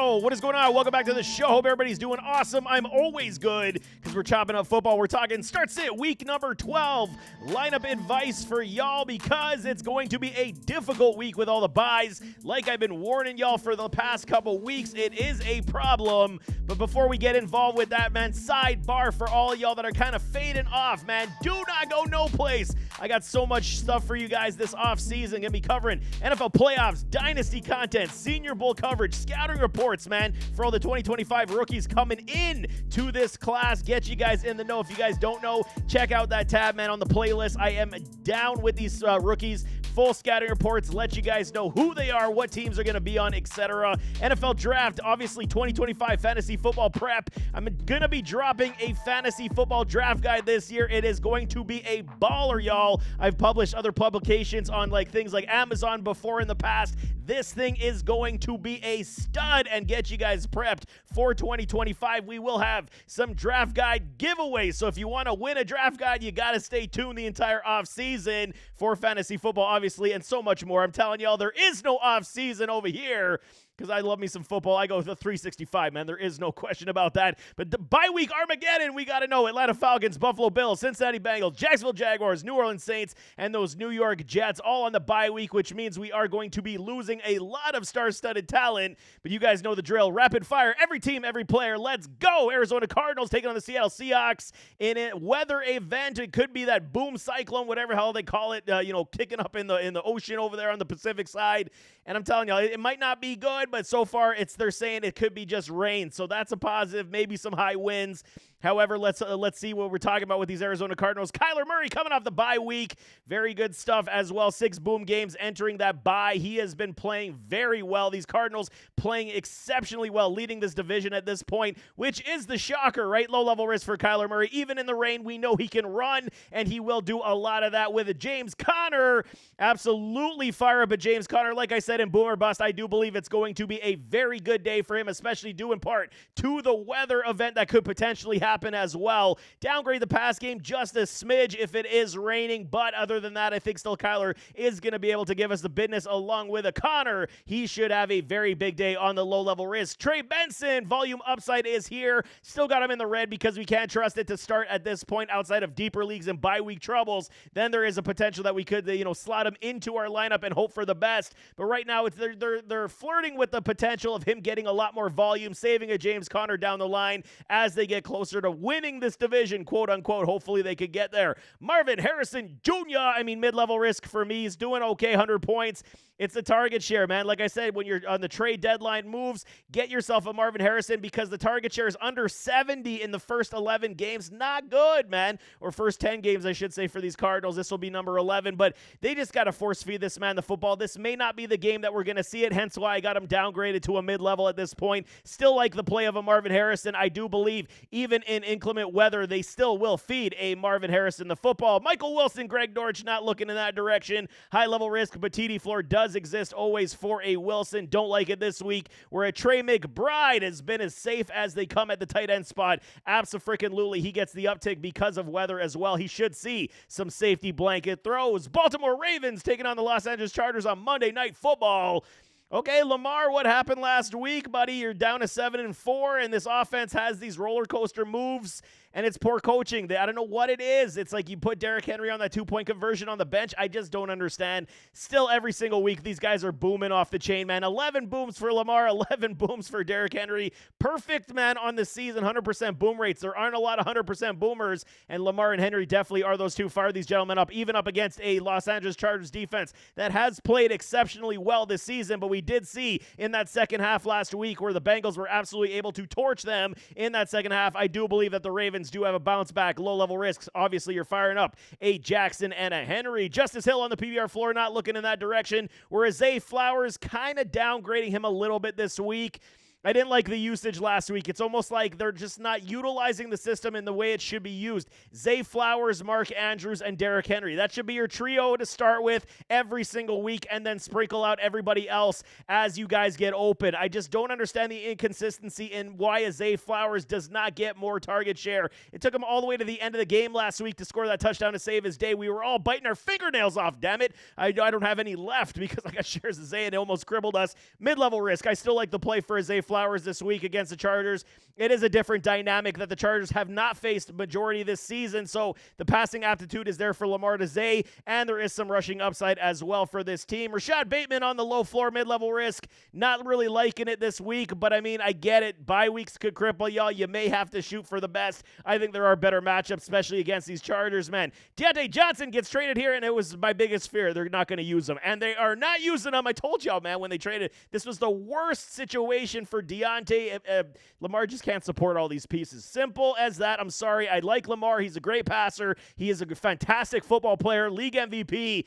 Yo, what is going on? Welcome back to the show. Hope everybody's doing awesome. I'm always good because we're chopping up football. We're talking start sit week number 12. Lineup advice for y'all because it's going to be a difficult week with all the buys. Like I've been warning y'all for the past couple weeks, it is a problem. But before we get involved with that, man, sidebar for all y'all that are kind of fading off, man, do not go no place. I got so much stuff for you guys this off season. Gonna be covering NFL playoffs, dynasty content, Senior Bowl coverage, scouting reports, man, for all the 2025 rookies coming in to this class. Get you guys in the know. If you guys don't know, check out that tab, man, on the playlist. I am down with these rookies. Full scouting reports, let you guys know who they are, what teams are going to be on, etc. NFL draft, obviously 2025 fantasy football prep. I'm going to be dropping a fantasy football draft guide this year. It is going to be a baller, y'all. I've published other publications on things like Amazon before in the past. This thing is going to be a stud and get you guys prepped for 2025. We will have some draft guide giveaways. So if you want to win a draft guide, you got to stay tuned the entire off season for fantasy football, obviously, and so much more. I'm telling y'all, there is no off season over here because I love me some football. I go with the 365, man. There is no question about that. But the bye week Armageddon, we got to know Atlanta Falcons, Buffalo Bills, Cincinnati Bengals, Jacksonville Jaguars, New Orleans Saints, and those New York Jets all on the bye week, which means we are going to be losing a lot of star-studded talent. But you guys know the drill. Rapid fire, every team, every player. Let's go. Arizona Cardinals taking on the Seattle Seahawks in a weather event. It could be that boom cyclone, whatever hell they call it, kicking up in the ocean over there on the Pacific side. And I'm telling you, it might not be good, but so far they're saying it could be just rain. So that's a positive, maybe some high winds. However, let's see what we're talking about with these Arizona Cardinals. Kyler Murray coming off the bye week. Very good stuff as well. 6 boom games entering that bye. He has been playing very well. These Cardinals playing exceptionally well, leading this division at this point, which is the shocker, right? Low-level risk for Kyler Murray. Even in the rain, we know he can run, and he will do a lot of that with it. James Conner, absolutely fire up at James Conner. Like I said, in Boomer Bust, I do believe it's going to be a very good day for him, especially due in part to the weather event that could potentially happen as well. Downgrade the pass game just a smidge if it is raining, but other than that, I think still Kyler is going to be able to give us the business along with a Connor. He should have a very big day on the low-level risk. Trey Benson, volume upside is here. Still got him in the red because we can't trust it to start at this point outside of deeper leagues and bye week troubles. Then there is a potential that we could, slot him into our lineup and hope for the best. But right now, they're flirting with the potential of him getting a lot more volume, saving a James Conner down the line as they get closer to winning this division, quote unquote. Hopefully they could get there. Marvin Harrison Jr., mid-level risk for me. He's doing okay, 100 points. It's the target share, man. Like I said, when you're on the trade deadline moves, get yourself a Marvin Harrison because the target share is under 70 in the first 11 games. Not good, man. Or first 10 games, I should say, for these Cardinals. This will be number 11, but they just got to force feed this man the football. This may not be the game that we're going to see it, hence why I got him downgraded to a mid-level at this point. Still like the play of a Marvin Harrison. I do believe even in inclement weather, they still will feed a Marvin Harrison the football. Michael Wilson, Greg Dortch, not looking in that direction. High-level risk, but TD floor does exist always for a Wilson. Don't like it this week, where a Trey McBride has been as safe as they come at the tight end spot. Abso-freaking-lutely, he gets the uptick because of weather as well. He should see some safety blanket throws. Baltimore Ravens taking on the Los Angeles Chargers on Monday Night Football. Okay, Lamar, what happened last week, buddy? You're down to 7-4, and this offense has these roller coaster moves, and it's poor coaching. I don't know what it is. It's like you put Derrick Henry on that 2-point conversion on the bench. I just don't understand. Still, every single week, these guys are booming off the chain, man. 11 booms for Lamar, 11 booms for Derrick Henry. Perfect, man, on the season, 100% boom rates. There aren't a lot of 100% boomers, and Lamar and Henry definitely are those two. Fire these gentlemen up, even up against a Los Angeles Chargers defense that has played exceptionally well this season, but we did see in that second half last week where the Bengals were absolutely able to torch them in that second half. I do believe that the Ravens do have a bounce back. Low-level risks. Obviously, you're firing up a Jackson and a Henry. Justice Hill on the PBR floor, not looking in that direction, whereas Zay Flowers kind of downgrading him a little bit this week. I didn't like the usage last week. It's almost like they're just not utilizing the system in the way it should be used. Zay Flowers, Mark Andrews, and Derrick Henry. That should be your trio to start with every single week, and then sprinkle out everybody else as you guys get open. I just don't understand the inconsistency in why a Zay Flowers does not get more target share. It took him all the way to the end of the game last week to score that touchdown to save his day. We were all biting our fingernails off, damn it. I don't have any left because I got shares of Zay, and it almost crippled us. Mid-level risk. I still like the play for a Zay Flowers. flowers this week against the Chargers. It is a different dynamic that the Chargers have not faced majority this season, so the passing aptitude is there for Lamar to Zay, and there is some rushing upside as well for this team. Rashad Bateman on the low floor, mid-level risk. Not really liking it this week, but I mean, I get it. Bye weeks could cripple y'all. You may have to shoot for the best. I think there are better matchups, especially against these Chargers, man. Deontay Johnson gets traded here, and it was my biggest fear. They're not going to use him, and they are not using him. I told y'all, man, when they traded, this was the worst situation for Deontay. Lamar just can't support all these pieces. Simple as that. I'm sorry. I like Lamar. He's a great passer. He is a fantastic football player, league MVP.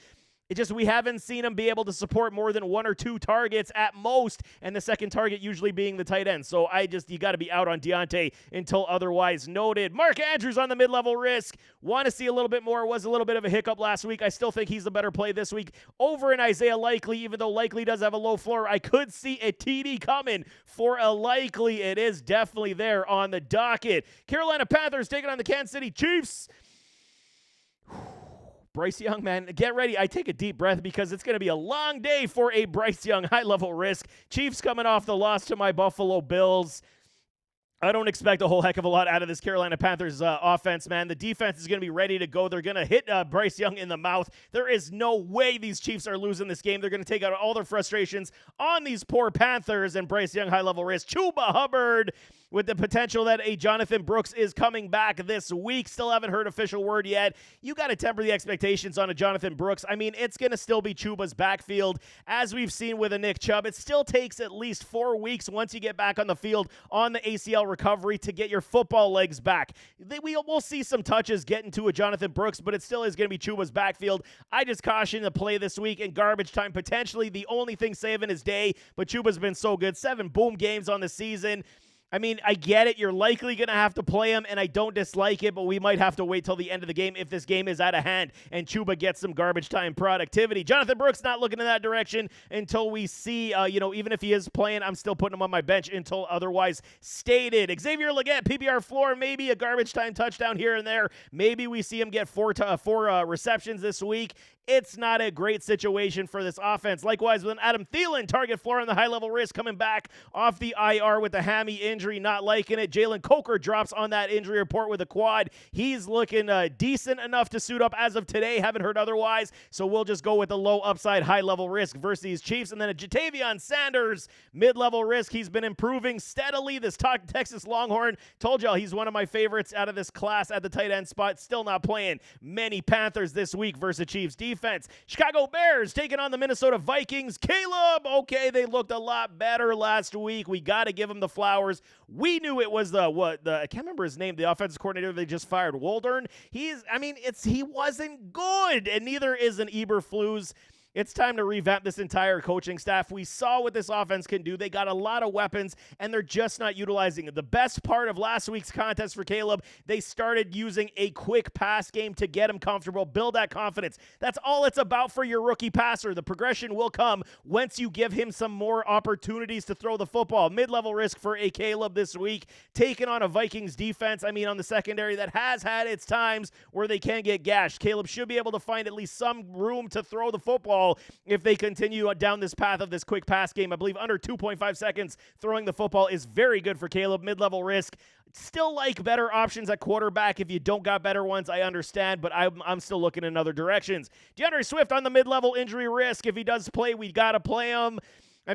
It just, we haven't seen him be able to support more than 1 or 2 targets at most, and the second target usually being the tight end. So you got to be out on Deontay until otherwise noted. Mark Andrews on the mid-level risk. Want to see a little bit more. Was a little bit of a hiccup last week. I still think he's the better play this week over an Isaiah Likely, even though Likely does have a low floor. I could see a TD coming for a Likely. It is definitely there on the docket. Carolina Panthers taking on the Kansas City Chiefs. Bryce Young, man, get ready. I take a deep breath because it's going to be a long day for a Bryce Young high-level risk. Chiefs coming off the loss to my Buffalo Bills. I don't expect a whole heck of a lot out of this Carolina Panthers offense, man. The defense is going to be ready to go. They're going to hit Bryce Young in the mouth. There is no way these Chiefs are losing this game. They're going to take out all their frustrations on these poor Panthers, and Bryce Young high-level risk. Chuba Hubbard with the potential that a Jonathan Brooks is coming back this week. Still haven't heard official word yet. You got to temper the expectations on a Jonathan Brooks. I mean, it's going to still be Chuba's backfield. As we've seen with a Nick Chubb, it still takes at least 4 weeks once you get back on the field on the ACL recovery to get your football legs back. We'll see some touches getting to a Jonathan Brooks, but it still is going to be Chuba's backfield. I just caution the play this week in garbage time. Potentially the only thing saving his day, but Chuba's been so good. 7 boom games on the season. I mean, I get it. You're likely going to have to play him, and I don't dislike it, but we might have to wait till the end of the game if this game is out of hand and Chuba gets some garbage time productivity. Jonathan Brooks not looking in that direction until we see, even if he is playing, I'm still putting him on my bench until otherwise stated. Xavier Legette, PPR floor, maybe a garbage time touchdown here and there. Maybe we see him get four receptions this week. It's not a great situation for this offense. Likewise, with an Adam Thielen, target floor on the high-level risk, coming back off the IR with a hammy injury, not liking it. Jalen Coker drops on that injury report with a quad. He's looking decent enough to suit up as of today. Haven't heard otherwise, so we'll just go with the low upside, high-level risk versus these Chiefs. And then a Jatavion Sanders, mid-level risk. He's been improving steadily. This Texas Longhorn, told y'all he's one of my favorites out of this class at the tight end spot. Still not playing many Panthers this week versus Chiefs defense. Chicago Bears taking on the Minnesota Vikings. Caleb, okay, they looked a lot better last week. We got to give them the flowers. We knew it was I can't remember his name, the offensive coordinator they just fired, Waldern. He wasn't good, and neither is an Eberflus. It's time to revamp this entire coaching staff. We saw what this offense can do. They got a lot of weapons, and they're just not utilizing it. The best part of last week's contest for Caleb, they started using a quick pass game to get him comfortable, build that confidence. That's all it's about for your rookie passer. The progression will come once you give him some more opportunities to throw the football. Mid-level risk for a Caleb this week, taking on a Vikings defense, on the secondary that has had its times where they can get gashed. Caleb should be able to find at least some room to throw the football if they continue down this path of this quick pass game. I believe under 2.5 seconds throwing the football is very good for Caleb. Mid-level risk. Still like better options at quarterback. If you don't got better ones, I understand, but I'm still looking in other directions. DeAndre Swift on the mid-level injury risk. If he does play, we got to play him.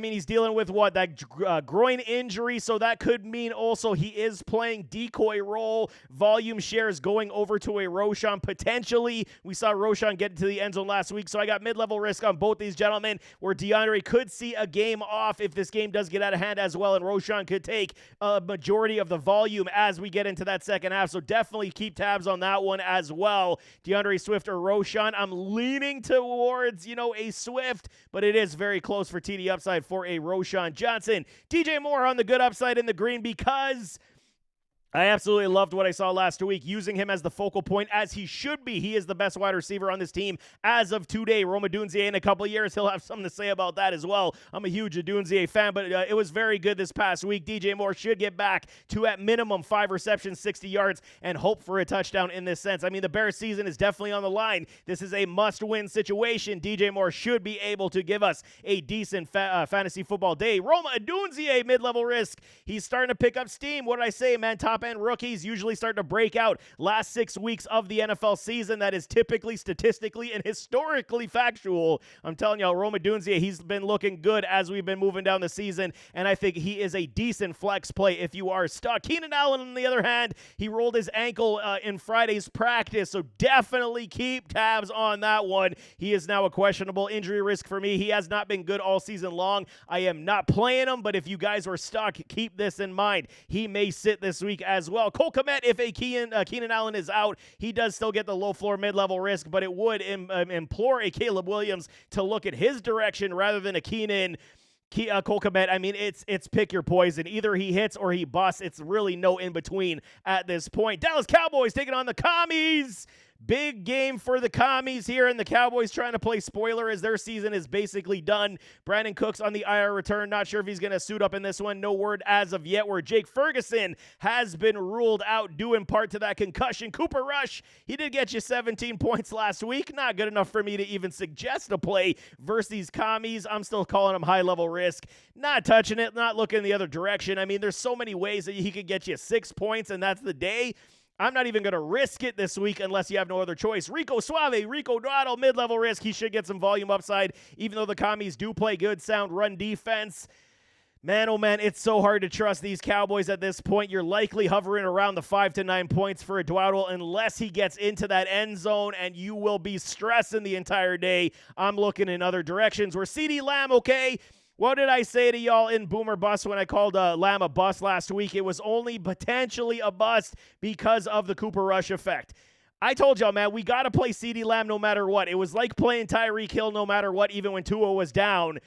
He's dealing with that groin injury, so that could mean also he is playing decoy role. Volume shares going over to a Roschon potentially. We saw Roschon get into the end zone last week, so I got mid-level risk on both these gentlemen where DeAndre could see a game off if this game does get out of hand as well, and Roschon could take a majority of the volume as we get into that second half, so definitely keep tabs on that one as well. DeAndre Swift or Roschon, I'm leaning towards, a Swift, but it is very close for TD upside for a Roschon Johnson. DJ Moore on the good upside in the green because I absolutely loved what I saw last week, using him as the focal point, as he should be. He is the best wide receiver on this team as of today. Rome Odunze, in a couple of years, he'll have something to say about that as well. I'm a huge Odunze fan, but it was very good this past week. DJ Moore should get back to, at minimum, 5 receptions, 60 yards, and hope for a touchdown in this sense. I mean, the Bears season is definitely on the line. This is a must-win situation. DJ Moore should be able to give us a decent fantasy football day. Rome Odunze, mid-level risk. He's starting to pick up steam. What did I say, man? Top-end rookies usually start to break out last 6 weeks of the NFL season. That is typically, statistically, and historically factual. I'm telling y'all, Rome Odunze, he's been looking good as we've been moving down the season, and I think he is a decent flex play if you are stuck. Keenan Allen, on the other hand, he rolled his ankle in Friday's practice, so definitely keep tabs on that one. He is now a questionable injury risk for me. He has not been good all season long. I am not playing him, but if you guys were stuck, keep this in mind. He may sit this week as well. Cole Kmet, if a Keenan Allen is out, he does still get the low floor mid-level risk, but it would implore a Caleb Williams to look at his direction rather than a Cole Kmet. I mean, it's pick your poison. Either he hits or he busts. It's really no in between at this point. Dallas Cowboys taking on the Commies. Big game for the Commies here, and the Cowboys trying to play spoiler as their season is basically done. Brandon Cooks on the IR return. Not sure if he's going to suit up in this one. No word as of yet, where Jake Ferguson has been ruled out due in part to that concussion. Cooper Rush, he did get you 17 points last week. Not good enough for me to even suggest a play versus these Commies. I'm still calling him high-level risk. Not touching it, not looking the other direction. I mean, there's so many ways that he could get you 6 points, and that's the day. I'm not even going to risk it this week unless you have no other choice. Rico Dotto, mid-level risk. He should get some volume upside, even though the Commies do play good, sound run defense. Man, oh man, it's so hard to trust these Cowboys at this point. You're likely hovering around the 5 to 9 points for a Dowdle unless he gets into that end zone, and you will be stressing the entire day. I'm looking in other directions. Where CeeDee Lamb, okay, what did I say to y'all in Boomer Bust when I called Lamb a bust last week? It was only potentially a bust because of the Cooper Rush effect. I told y'all, man, we got to play CeeDee Lamb no matter what. It was like playing Tyreek Hill no matter what, even when Tua was down.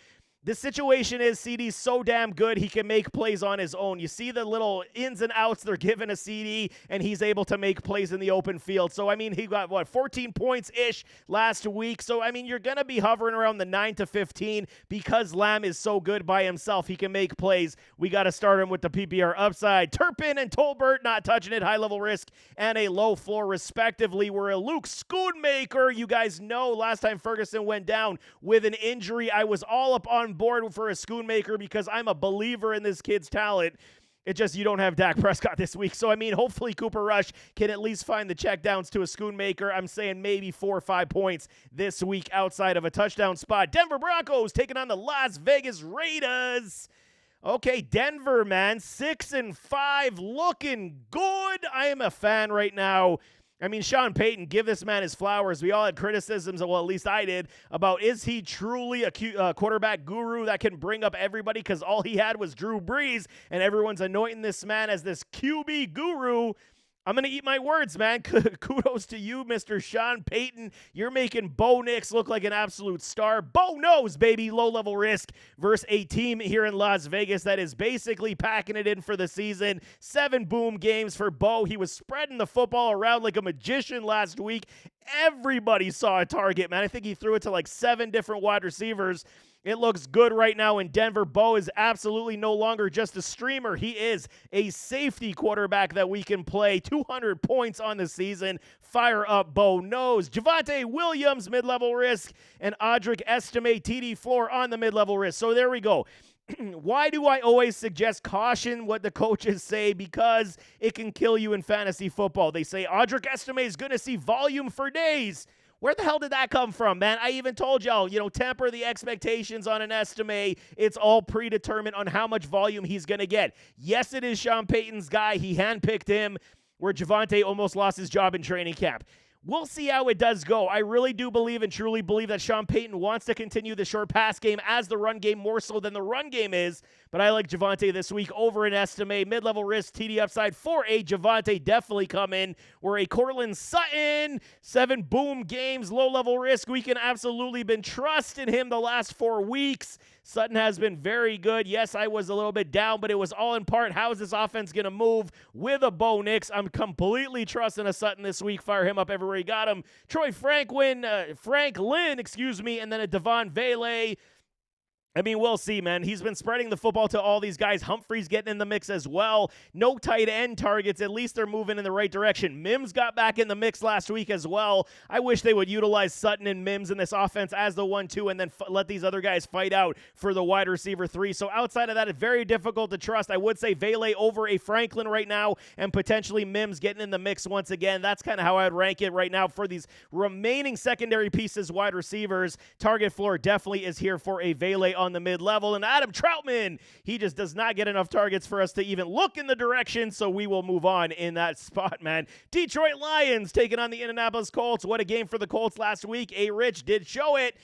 The situation is CeeDee's so damn good, he can make plays on his own. You see the little ins and outs they're giving a CeeDee, and he's able to make plays in the open field. So, I mean, he got, 14 points-ish last week. So, I mean, you're going to be hovering around the 9 to 15 because Lamb is so good by himself. He can make plays. We got to start him with the PPR upside. Turpin and Tolbert, not touching it, high-level risk, and a low floor, respectively. We're a Luke Schoonmaker. You guys know last time Ferguson went down with an injury, I was all up on board for a Schoonmaker because I'm a believer in this kid's talent. It just, you don't have Dak Prescott this week. So, I mean, hopefully Cooper Rush can at least find the checkdowns to a Schoonmaker. I'm saying maybe 4 or 5 points this week outside of a touchdown spot. Denver Broncos taking on the Las Vegas Raiders. Okay, Denver, man, 6-5, looking good. I am a fan right now. I mean, Sean Payton, give this man his flowers. We all had criticisms, well, at least I did, about is he truly a quarterback guru that can bring up everybody, because all he had was Drew Brees, and everyone's anointing this man as this QB guru. I'm going to eat my words, man. Kudos to you, Mr. Sean Payton. You're making Bo Nix look like an absolute star. Bo knows, baby, low-level risk versus a team here in Las Vegas that is basically packing it in for the season. 7 boom games for Bo. He was spreading the football around like a magician last week. Everybody saw a target, man. I think he threw it to like 7 different wide receivers. It looks good right now in Denver. Bo is absolutely no longer just a streamer. He is a safety quarterback that we can play. 200 points on the season. Fire up, Bo knows. Javonte Williams, mid-level risk, and Audric Estime, TD floor on the mid-level risk. So there we go. Why do I always suggest caution what the coaches say? Because it can kill you in fantasy football. They say Audric Estime is going to see volume for days. Where the hell did that come from, man? I even told y'all, temper the expectations on an Estime. It's all predetermined on how much volume he's going to get. Yes, it is Sean Payton's guy. He handpicked him, where Javonte almost lost his job in training camp. We'll see how it does go. I really do believe and truly believe that Sean Payton wants to continue the short pass game as the run game more so than the run game is, but I like Javonte this week over an estimate. Mid-level risk, TD upside for a Javonte definitely come in. We're a Cortland Sutton, 7 boom games, low-level risk. We can absolutely been trusting him the last 4 weeks. Sutton has been very good. Yes, I was a little bit down, but it was all in part, how is this offense going to move with a Bo Nix? I'm completely trusting a Sutton this week. Fire him up everywhere he got him. Troy Franklin, and then a Devon Vele. I mean, we'll see, man. He's been spreading the football to all these guys. Humphrey's getting in the mix as well. No tight end targets. At least they're moving in the right direction. Mims got back in the mix last week as well. I wish they would utilize Sutton and Mims in this offense as the 1-2 and then let these other guys fight out for the wide receiver 3. So outside of that, it's very difficult to trust. I would say Vele over a Franklin right now and potentially Mims getting in the mix once again. That's kind of how I would rank it right now for these remaining secondary pieces, wide receivers. Target floor definitely is here for a Vele on the mid-level, and Adam Troutman, he just does not get enough targets for us to even look in the direction, so we will move on in that spot, man. Detroit Lions taking on the Indianapolis Colts. What a game for the Colts last week. A-Rich did show it.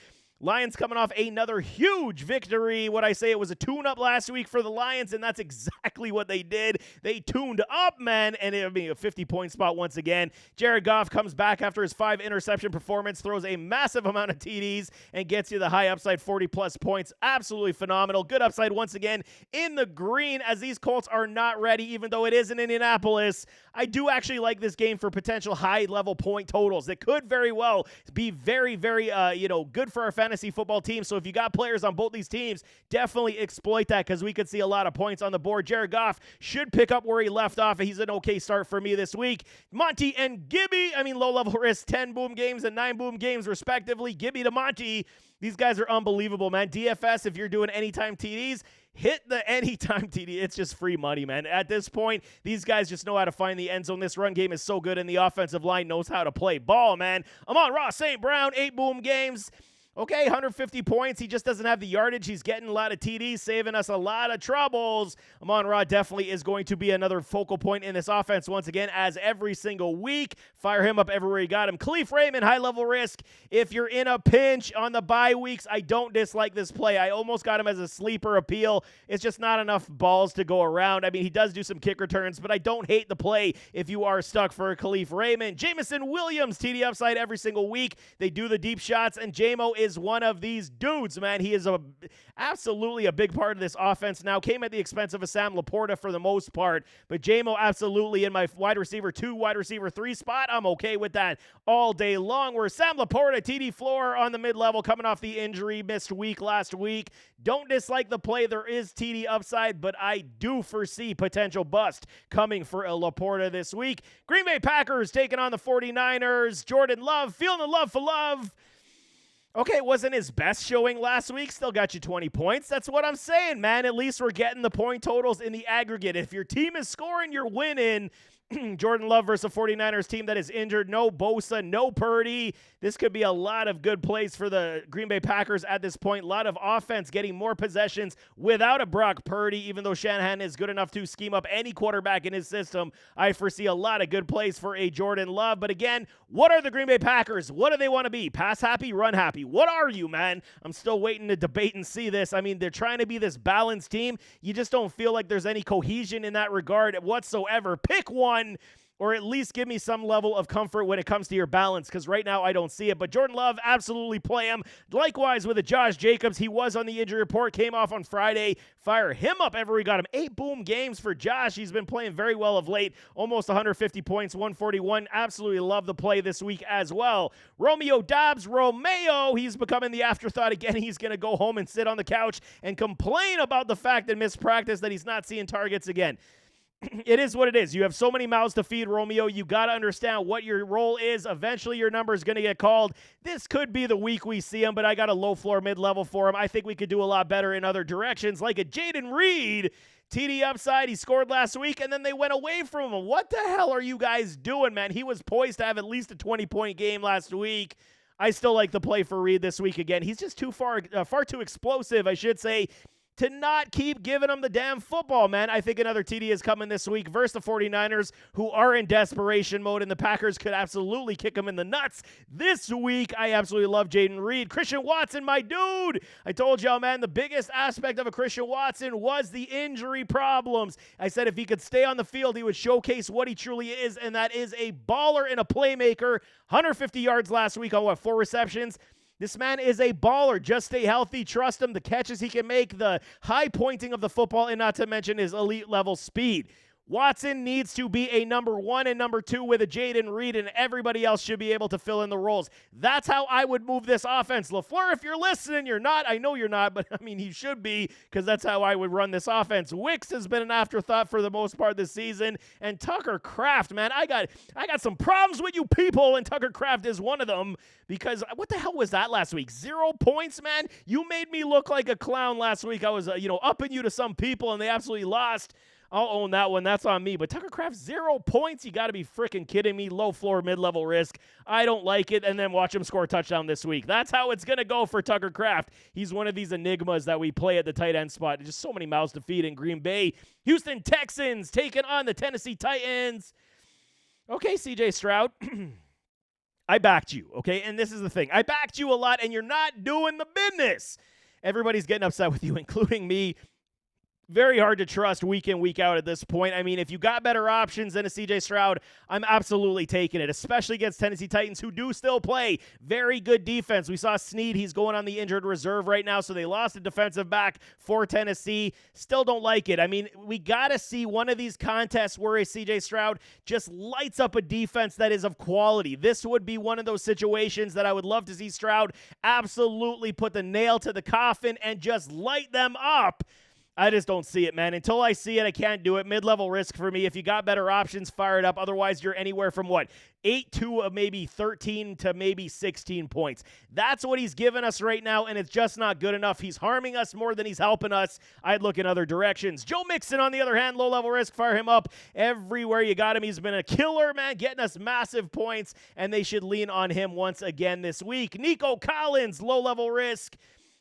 Lions coming off another huge victory. What I say, it was a tune-up last week for the Lions, and that's exactly what they did. They tuned up, man, and it'll be a 50-point spot once again. Jared Goff comes back after his 5-interception performance, throws a massive amount of TDs, and gets you the high upside 40-plus points. Absolutely phenomenal. Good upside once again in the green, as these Colts are not ready, even though it is in Indianapolis. I do actually like this game for potential high-level point totals. It could very well be very, very, good for our fantasy football team. So if you got players on both these teams, definitely exploit that because we could see a lot of points on the board. Jared Goff should pick up where he left off. He's an okay start for me this week. Monty and Gibby, low-level risk, 10 boom games and 9 boom games respectively. Gibby to Monty. These guys are unbelievable, man. DFS, if you're doing anytime TDs, hit the anytime TD. It's just free money, man. At this point, these guys just know how to find the end zone. This run game is so good, and the offensive line knows how to play ball, man. Amon-Ra St. Brown, 8 boom games. Okay, 150 points. He just doesn't have the yardage. He's getting a lot of TDs, saving us a lot of troubles. Amon-Ra definitely is going to be another focal point in this offense once again, as every single week. Fire him up everywhere you got him. Khalif Raymond, high-level risk. If you're in a pinch on the bye weeks, I don't dislike this play. I almost got him as a sleeper appeal. It's just not enough balls to go around. He does do some kick returns, but I don't hate the play if you are stuck for Khalif Raymond. Jameson Williams, TD upside every single week. They do the deep shots, and JMO is one of these dudes, man. He is absolutely a big part of this offense now. Came at the expense of a Sam Laporta for the most part, but JMO absolutely in my wide receiver 2, wide receiver 3 spot. I'm okay with that all day long. Where Sam Laporta, TD floor on the mid-level, coming off the injury, missed week last week. Don't dislike the play. There is TD upside, but I do foresee potential bust coming for a Laporta this week. Green Bay Packers taking on the 49ers. Jordan Love, feeling the love for love. Okay, it wasn't his best showing last week. Still got you 20 points. That's what I'm saying, man. At least we're getting the point totals in the aggregate. If your team is scoring, you're winning. Jordan Love versus a 49ers team that is injured. No Bosa, no Purdy. This could be a lot of good plays for the Green Bay Packers at this point. A lot of offense getting more possessions without a Brock Purdy, even though Shanahan is good enough to scheme up any quarterback in his system. I foresee a lot of good plays for a Jordan Love. But again, what are the Green Bay Packers? What do they want to be? Pass happy, run happy. What are you, man? I'm still waiting to debate and see this. They're trying to be this balanced team. You just don't feel like there's any cohesion in that regard whatsoever. Pick one, or at least give me some level of comfort when it comes to your balance, because right now I don't see it. But Jordan Love, absolutely play him. Likewise with a Josh Jacobs. He was on the injury report, came off on Friday. Fire him up everywhere he got him. 8 boom games for Josh. He's been playing very well of late. Almost 150 points, 141. Absolutely love the play this week as well. Romeo Dobbs, he's becoming the afterthought again. He's going to go home and sit on the couch and complain about the fact that missed practice that he's not seeing targets again. It is what it is. You have so many mouths to feed, Romeo. You got to understand what your role is. Eventually, your number is going to get called. This could be the week we see him, but I got a low floor mid-level for him. I think we could do a lot better in other directions, like a Jaden Reed. TD upside, he scored last week, and then they went away from him. What the hell are you guys doing, man? He was poised to have at least a 20-point game last week. I still like the play for Reed this week again. He's just far too explosive, I should say, to not keep giving him the damn football, man. I think another TD is coming this week versus the 49ers, who are in desperation mode, and the Packers could absolutely kick him in the nuts. This week, I absolutely love Jaden Reed. Christian Watson, my dude. I told y'all, man, the biggest aspect of a Christian Watson was the injury problems. I said if he could stay on the field, he would showcase what he truly is, and that is a baller and a playmaker. 150 yards last week on 4 receptions. This man is a baller. Just stay healthy. Trust him. The catches he can make, the high pointing of the football, and not to mention his elite level speed. Watson needs to be a number 1 and number 2 with a Jaden Reed, and everybody else should be able to fill in the roles. That's how I would move this offense. LaFleur, if you're listening, you're not. I know you're not, but I mean, he should be, because that's how I would run this offense. Wicks has been an afterthought for the most part this season, and Tucker Kraft, man, I got some problems with you people, and Tucker Kraft is one of them, because what the hell was that last week? 0 points, man? You made me look like a clown last week. I was, upping you to some people, and they absolutely lost. I'll own that one. That's on me. But Tucker Kraft, 0 points? You got to be freaking kidding me. Low floor, mid-level risk. I don't like it. And then watch him score a touchdown this week. That's how it's going to go for Tucker Kraft. He's one of these enigmas that we play at the tight end spot. Just so many mouths to feed in Green Bay. Houston Texans taking on the Tennessee Titans. Okay, CJ Stroud. I backed you, okay? And this is the thing. I backed you a lot, and you're not doing the business. Everybody's getting upset with you, including me. Very hard to trust week in, week out at this point. I mean, if you got better options than a CJ Stroud, I'm absolutely taking it, especially against Tennessee Titans, who do still play very good defense. We saw Snead. He's going on the injured reserve right now, so they lost a defensive back for Tennessee. Still don't like it. I mean, we got to see one of these contests where a CJ Stroud just lights up a defense that is of quality. This would be one of those situations that I would love to see Stroud absolutely put the nail to the coffin and just light them up. I just don't see it, man. Until I see it, I can't do it. Mid-level risk for me. If you got better options, fire it up. Otherwise, you're anywhere from 8 to maybe 13 to maybe 16 points. That's what he's given us right now, and it's just not good enough. He's harming us more than he's helping us. I'd look in other directions. Joe Mixon, on the other hand, low-level risk. Fire him up everywhere you got him. He's been a killer, man, getting us massive points, and they should lean on him once again this week. Nico Collins, low-level risk.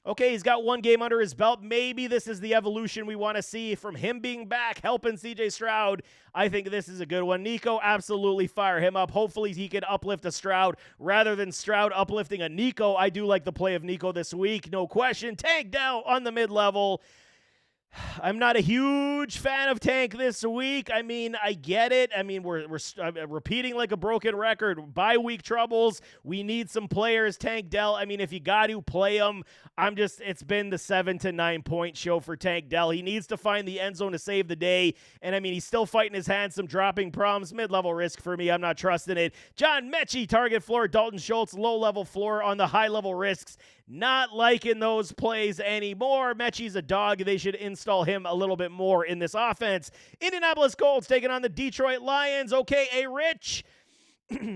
Okay, he's got 1 game under his belt. Maybe this is the evolution we want to see from him being back, helping CJ Stroud. I think this is a good one. Nico, absolutely fire him up. Hopefully he can uplift a Stroud rather than Stroud uplifting a Nico. I do like the play of Nico this week, no question. Tank Dell on the mid-level. I'm not a huge fan of Tank this week. I mean, I get it. I mean, we're repeating like a broken record. Bye-week troubles. We need some players. Tank Dell, I mean, if you got to play him, it's been the 7 to 9 point show for Tank Dell. He needs to find the end zone to save the day. And I mean, he's still fighting his hands, some dropping problems. Mid-level risk for me. I'm not trusting it. John Mechie, target floor. Dalton Schultz, low-level floor on the high-level risks. Not liking those plays anymore. Mechie's a dog. They should install him a little bit more in this offense. Indianapolis Colts taking on the Detroit Lions. Okay, Rich.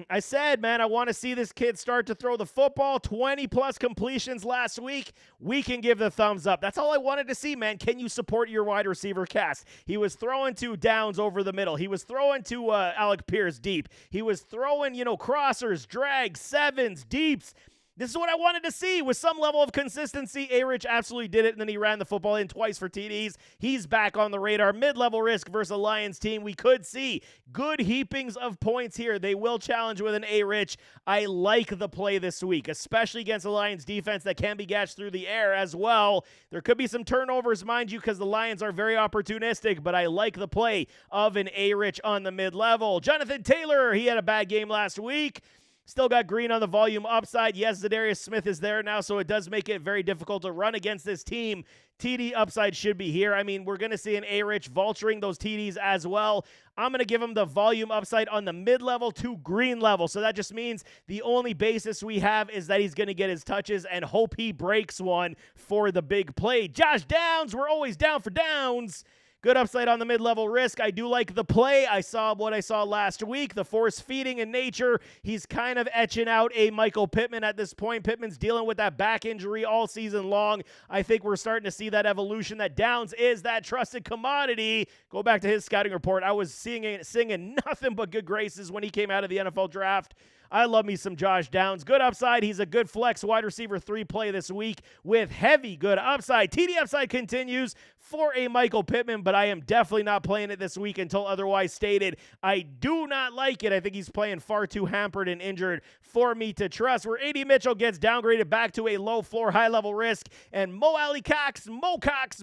I said, man, I want to see this kid start to throw the football. 20-plus completions last week. We can give the thumbs up. That's all I wanted to see, man. Can you support your wide receiver cast? He was throwing to Downs over the middle. He was throwing to Alec Pierce deep. He was throwing, crossers, drags, sevens, deeps. This is what I wanted to see with some level of consistency. A-Rich absolutely did it, and then he ran the football in twice for TDs. He's back on the radar. Mid-level risk versus a Lions team. We could see good heapings of points here. They will challenge with an A-Rich. I like the play this week, especially against the Lions defense that can be gashed through the air as well. There could be some turnovers, mind you, because the Lions are very opportunistic, but I like the play of an A-Rich on the mid-level. Jonathan Taylor, he had a bad game last week. Still got Green on the volume upside. Yes, Zadarius Smith is there now, so it does make it very difficult to run against this team. TD upside should be here. I mean, we're going to see an A-Rich vulturing those TDs as well. I'm going to give him the volume upside on the mid-level to green level. So that just means the only basis we have is that he's going to get his touches and hope he breaks one for the big play. Josh Downs, we're always down for Downs. Good upside on the mid-level risk. I do like the play. I saw what I saw last week, the force feeding in nature. He's kind of etching out a Michael Pittman at this point. Pittman's dealing with that back injury all season long. I think we're starting to see that evolution, that Downs is that trusted commodity. Go back to his scouting report. I was singing nothing but good graces when he came out of the NFL draft. I love me some Josh Downs. Good upside. He's a good flex wide receiver 3 play this week with heavy good upside. TD upside continues for a Michael Pittman, but I am definitely not playing it this week until otherwise stated. I do not like it. I think he's playing far too hampered and injured for me to trust. Where A.D. Mitchell gets downgraded back to a low floor, high level risk, and Mo Cox,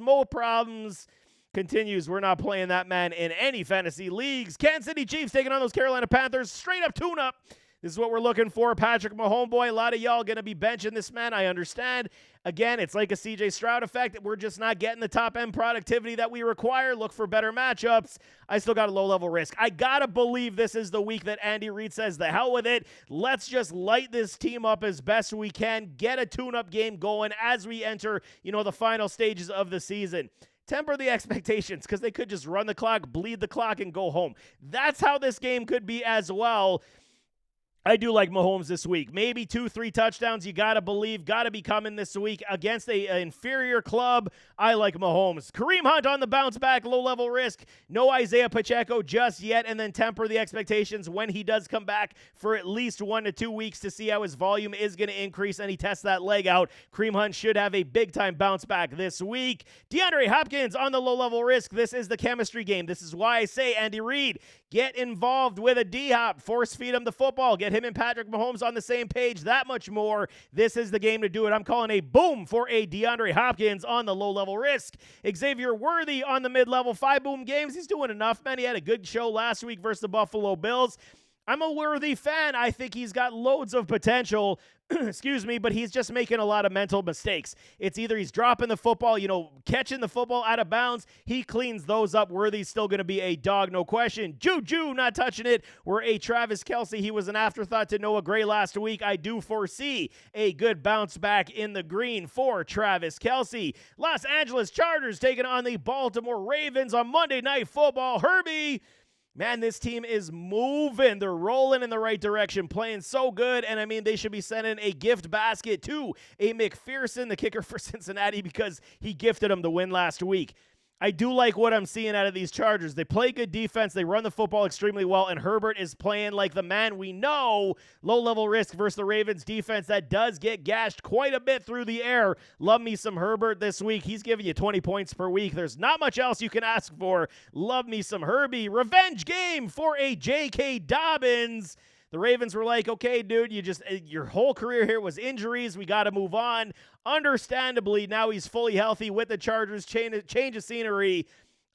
Mo problems continues. We're not playing that man in any fantasy leagues. Kansas City Chiefs taking on those Carolina Panthers. Straight up tune-up. This is what we're looking for. Patrick Mahomes, boy, a lot of y'all going to be benching this man. I understand. Again, it's like a CJ Stroud effect. We're just not getting the top-end productivity that we require. Look for better matchups. I still got a low-level risk. I got to believe this is the week that Andy Reid says, the hell with it. Let's just light this team up as best we can. Get a tune-up game going as we enter, the final stages of the season. Temper the expectations because they could just run the clock, bleed the clock, and go home. That's how this game could be as well. I do like Mahomes this week. Maybe 2-3 touchdowns. You got to believe. Got to be coming this week against an inferior club. I like Mahomes. Kareem Hunt on the bounce back. Low-level risk. No Isaiah Pacheco just yet. And then temper the expectations when he does come back for at least 1 to 2 weeks to see how his volume is going to increase and he tests that leg out. Kareem Hunt should have a big-time bounce back this week. DeAndre Hopkins on the low-level risk. This is the chemistry game. This is why I say, Andy Reid, get involved with a D-Hop. Force feed him the football. Get him and Patrick Mahomes on the same page that much more. This is the game to do it. I'm calling a boom for a DeAndre Hopkins on the low-level risk. Xavier Worthy on the mid-level. 5 boom games. He's doing enough, man. He had a good show last week versus the Buffalo Bills. I'm a Worthy fan. I think he's got loads of potential, excuse me, but he's just making a lot of mental mistakes. It's either he's dropping the football, catching the football out of bounds. He cleans those up. Worthy's still going to be a dog, no question. Juju not touching it. We're a Travis Kelce. He was an afterthought to Noah Gray last week. I do foresee a good bounce back in the green for Travis Kelce. Los Angeles Chargers taking on the Baltimore Ravens on Monday Night Football. Herbie, man, this team is moving. They're rolling in the right direction, playing so good. And, they should be sending a gift basket to a McPherson, the kicker for Cincinnati, because he gifted them the win last week. I do like what I'm seeing out of these Chargers. They play good defense. They run the football extremely well, and Herbert is playing like the man we know. Low-level risk versus the Ravens defense that does get gashed quite a bit through the air. Love me some Herbert this week. He's giving you 20 points per week. There's not much else you can ask for. Love me some Herbie. Revenge game for a J.K. Dobbins. The Ravens were like, okay, dude, your whole career here was injuries. We got to move on. Understandably, now he's fully healthy with the Chargers. Change of scenery.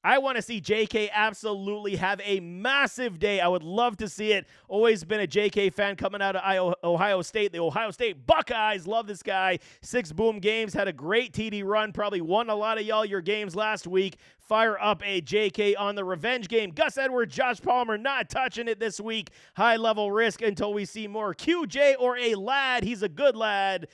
I want to see JK absolutely have a massive day. I would love to see it. Always been a JK fan coming out of Ohio State. The Ohio State Buckeyes love this guy. 6 boom games. Had a great TD run. Probably won a lot of y'all your games last week. Fire up a JK on the revenge game. Gus Edwards, Josh Palmer not touching it this week. High level risk until we see more. QJ or a lad. He's a good lad.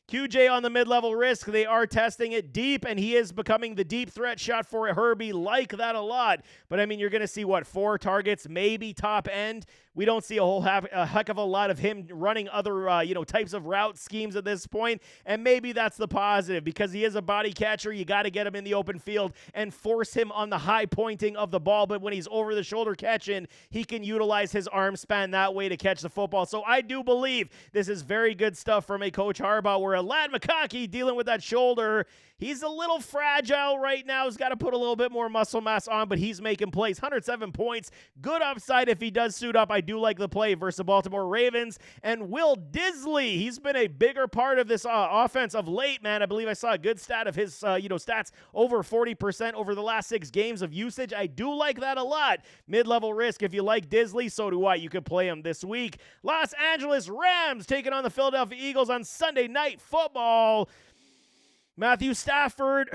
QJ on the mid-level risk. They are testing it deep, and he is becoming the deep threat shot for Herbie. Like that a lot. But, you're going to see, 4 targets, maybe top end. We don't see a heck of a lot of him running other, types of route schemes at this point. And maybe that's the positive because he is a body catcher. You got to get him in the open field and force him on the high pointing of the ball. But when he's over the shoulder catching, he can utilize his arm span that way to catch the football. So I do believe this is very good stuff from a Coach Harbaugh where a Lad McConkey dealing with that shoulder. He's a little fragile right now. He's got to put a little bit more muscle mass on, but he's making plays. 107 points. Good upside if he does suit up. I do like the play versus the Baltimore Ravens. And Will Disley, he's been a bigger part of this offense of late, man. I believe I saw a good stat of his, stats over 40% over the last 6 games of usage. I do like that a lot. Mid-level risk. If you like Disley, so do I. You could play him this week. Los Angeles Rams taking on the Philadelphia Eagles on Sunday Night Football. Matthew Stafford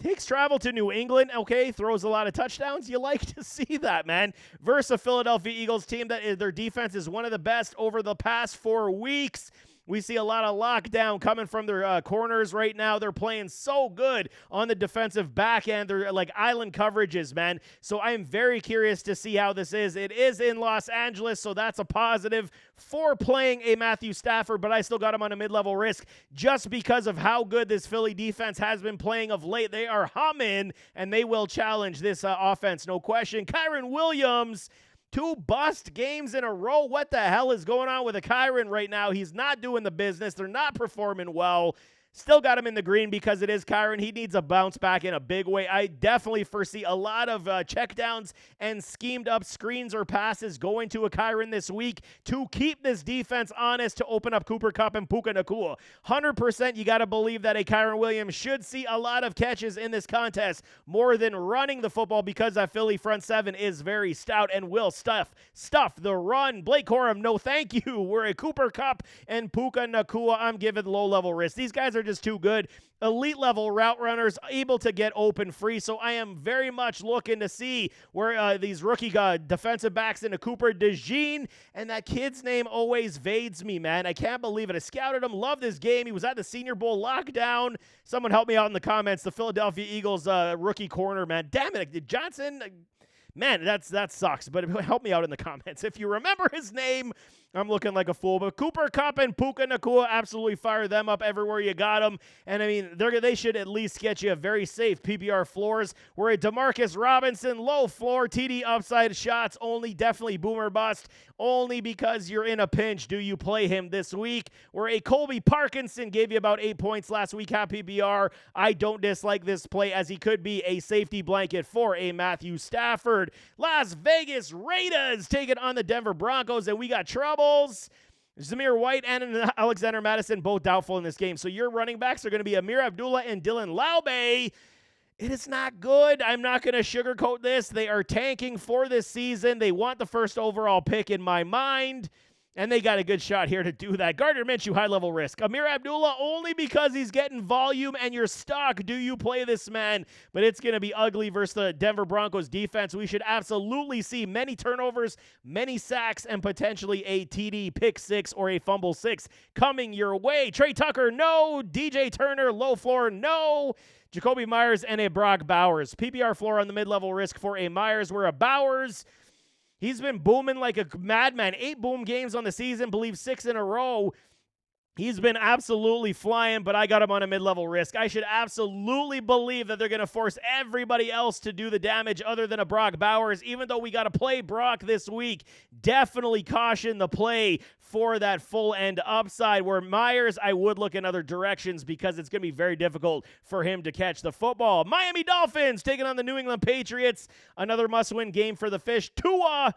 takes travel to New England, okay, throws a lot of touchdowns. You like to see that, man. Versus a Philadelphia Eagles team that their defense is one of the best over the past 4 weeks. We see a lot of lockdown coming from their corners right now. They're playing so good on the defensive back end. They're like island coverages, man. So I am very curious to see how this is. It is in Los Angeles, so that's a positive for playing a Matthew Stafford, but I still got him on a mid-level risk just because of how good this Philly defense has been playing of late. They are humming, and they will challenge this offense, no question. Kyron Williams 2 bust games in a row. What the hell is going on with Kyren right now? He's not doing the business. They're not performing well. Still got him in the green because it is Kyren. He needs a bounce back in a big way. I definitely foresee a lot of checkdowns and schemed up screens or passes going to a Kyren this week to keep this defense honest, to open up Cooper Kupp and Puka Nacua. 100% you got to believe that a Kyren Williams should see a lot of catches in this contest more than running the football, because that Philly front seven is very stout and will stuff the run. Blake Corum, no thank you. We're a Cooper Kupp and Puka Nacua. I'm giving low-level risk. These guys are just too good. Elite level route runners, able to get open free. So I am very much looking to see where these rookie defensive backs into Cooper DeJean, and that kid's name always evades me, man. I can't believe it. I scouted him, loved this game. He was at the Senior Bowl lockdown. Someone help me out in the comments. The Philadelphia Eagles rookie corner, man. Damn it, Johnson. Man, that sucks, but help me out in the comments. If you remember his name, I'm looking like a fool. But Cooper Kupp and Puka Nacua, absolutely fire them up everywhere you got them. And, I mean, they should at least get you a very safe PPR floors. We're a DeMarcus Robinson, low floor, TD upside shots only, definitely boomer bust. Only because you're in a pinch do you play him this week. We're a Colby Parkinson, gave you about 8 points last week, half PPR. I don't dislike this play, as he could be a safety blanket for a Matthew Stafford. Las Vegas Raiders taking on the Denver Broncos, and we got troubles. Zamir White and Alexander Madison both doubtful in this game. So your running backs are going to be Amir Abdullah and Dylan Laube. It is not good. I'm not going to sugarcoat this. They are tanking for this season. They want the first overall pick in my mind, and they got a good shot here to do that. Gardner Minshew, high-level risk. Amir Abdullah, only because he's getting volume and you're stuck. Do you play this man? But it's going to be ugly versus the Denver Broncos defense. We should absolutely see many turnovers, many sacks, and potentially a TD pick 6 or a fumble 6 coming your way. Trey Tucker, no. DJ Turner, low floor, no. Jacoby Myers and a Brock Bowers. PPR floor on the mid-level risk for a Myers. We're a Bowers. He's been booming like a madman. 8 boom games on the season, believe 6 in a row. He's been absolutely flying, but I got him on a mid-level risk. I should absolutely believe that they're going to force everybody else to do the damage other than a Brock Bowers, even though we got to play Brock this week. Definitely caution the play for that full-end upside, where Myers, I would look in other directions because it's going to be very difficult for him to catch the football. Miami Dolphins taking on the New England Patriots. Another must-win game for the Fish. Tua.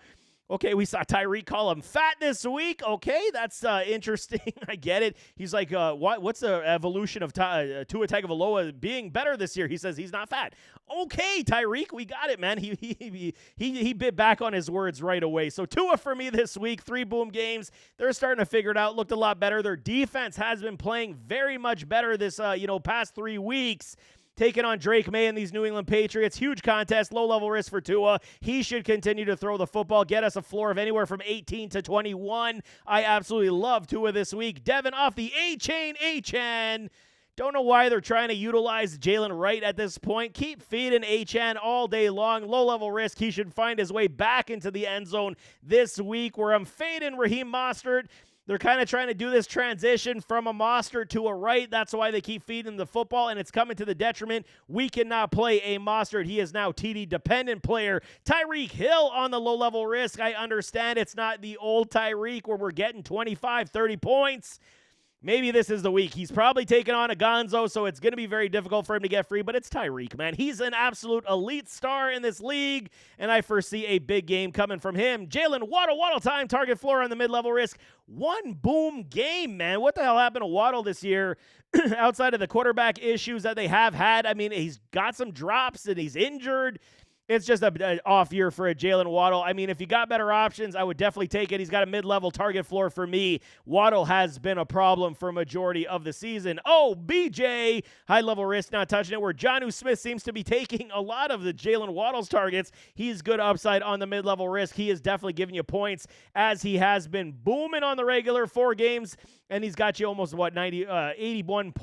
Okay, we saw Tyreek call him fat this week. Okay, that's interesting. I get it. He's like, what's the evolution of Tua Tagovailoa being better this year? He says he's not fat. Okay, Tyreek, we got it, man. He bit back on his words right away. So Tua for me this week, 3 boom games. They're starting to figure it out. Looked a lot better. Their defense has been playing very much better this past 3 weeks. Taking on Drake May and these New England Patriots. Huge contest, low-level risk for Tua. He should continue to throw the football, get us a floor of anywhere from 18 to 21. I absolutely love Tua this week. Devin off the A-Chain. Don't know why they're trying to utilize Jalen Wright at this point. Keep feeding A-Chan all day long. Low-level risk. He should find his way back into the end zone this week, where I'm fading Raheem Mostert. They're kind of trying to do this transition from a Mostert to a Wright. That's why they keep feeding the football, and it's coming to the detriment. We cannot play a Mostert. He is now TD-dependent player. Tyreek Hill on the low-level risk. I understand it's not the old Tyreek where we're getting 25, 30 points. Maybe this is the week. He's probably taking on a Gonzo, so it's going to be very difficult for him to get free, but it's Tyreek, man. He's an absolute elite star in this league, and I foresee a big game coming from him. Jalen Waddle time, target floor on the mid-level risk. 1 boom game, man. What the hell happened to Waddle this year outside of the quarterback issues that they have had? I mean, he's got some drops, and he's injured. It's just an off year for a Jalen Waddle. I mean, if you got better options, I would definitely take it. He's got a mid-level target floor for me. Waddle has been a problem for a majority of the season. Oh, BJ, high-level risk, not touching it, where Jonnu Smith seems to be taking a lot of the Jalen Waddle's targets. He's good upside on the mid-level risk. He is definitely giving you points, as he has been booming on the regular 4 games, and he's got you almost, 82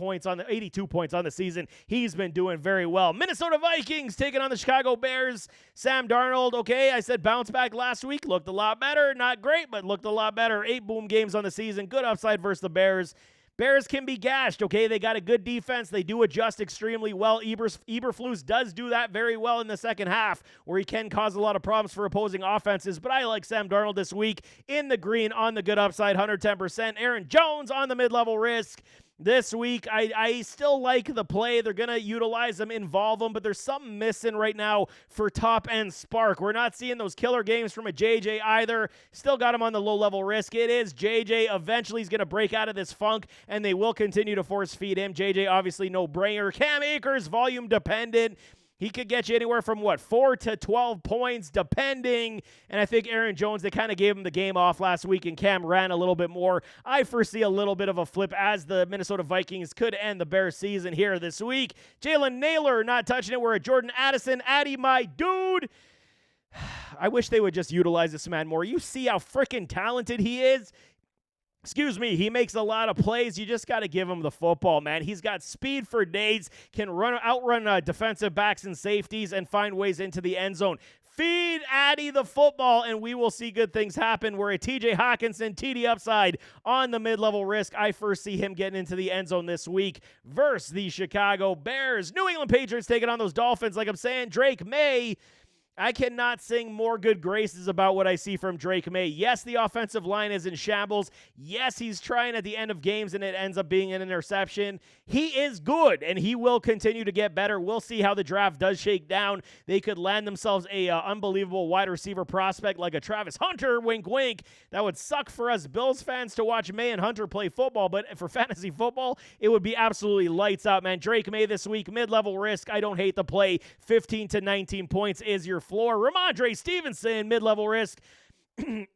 points on the season. He's been doing very well. Minnesota Vikings taking on the Chicago Bears. Sam Darnold, okay, I said bounce back last week. Looked a lot better. Not great, but looked a lot better. 8 boom games on the season. Good upside versus the Bears. Bears can be gashed, okay? They got a good defense. They do adjust extremely well. Eberflus does do that very well in the second half, where he can cause a lot of problems for opposing offenses. But I like Sam Darnold this week in the green on the good upside, 110%. Aaron Jones on the mid-level risk. This week, I still like the play. They're going to utilize them, involve them, but there's something missing right now for top-end spark. We're not seeing those killer games from a JJ either. Still got him on the low-level risk. It is JJ. Eventually, he's going to break out of this funk, and they will continue to force-feed him. JJ, obviously, no-brainer. Cam Akers, volume-dependent. He could get you anywhere from, 4 to 12 points, depending. And I think Aaron Jones, they kind of gave him the game off last week, and Cam ran a little bit more. I foresee a little bit of a flip as the Minnesota Vikings could end the Bears season here this week. Jalen Naylor not touching it. We're at Jordan Addison. Addy, my dude. I wish they would just utilize this man more. You see how freaking talented he is? Excuse me, he makes a lot of plays. You just got to give him the football, man. He's got speed for days, can outrun defensive backs and safeties, and find ways into the end zone. Feed Addy the football, and we will see good things happen. We're a TJ Hawkinson, TD upside on the mid-level risk. I first see him getting into the end zone this week versus the Chicago Bears. New England Patriots taking on those Dolphins. Like I'm saying, Drake May, I cannot sing more good graces about what I see from Drake May. Yes, the offensive line is in shambles. Yes, he's trying at the end of games, and it ends up being an interception. He is good, and he will continue to get better. We'll see how the draft does shake down. They could land themselves a unbelievable wide receiver prospect like a Travis Hunter, wink, wink. That would suck for us Bills fans to watch May and Hunter play football, but for fantasy football, it would be absolutely lights out, man. Drake May this week, mid-level risk. I don't hate the play. 15 to 19 points is your floor. Ramondre Stevenson, mid-level risk.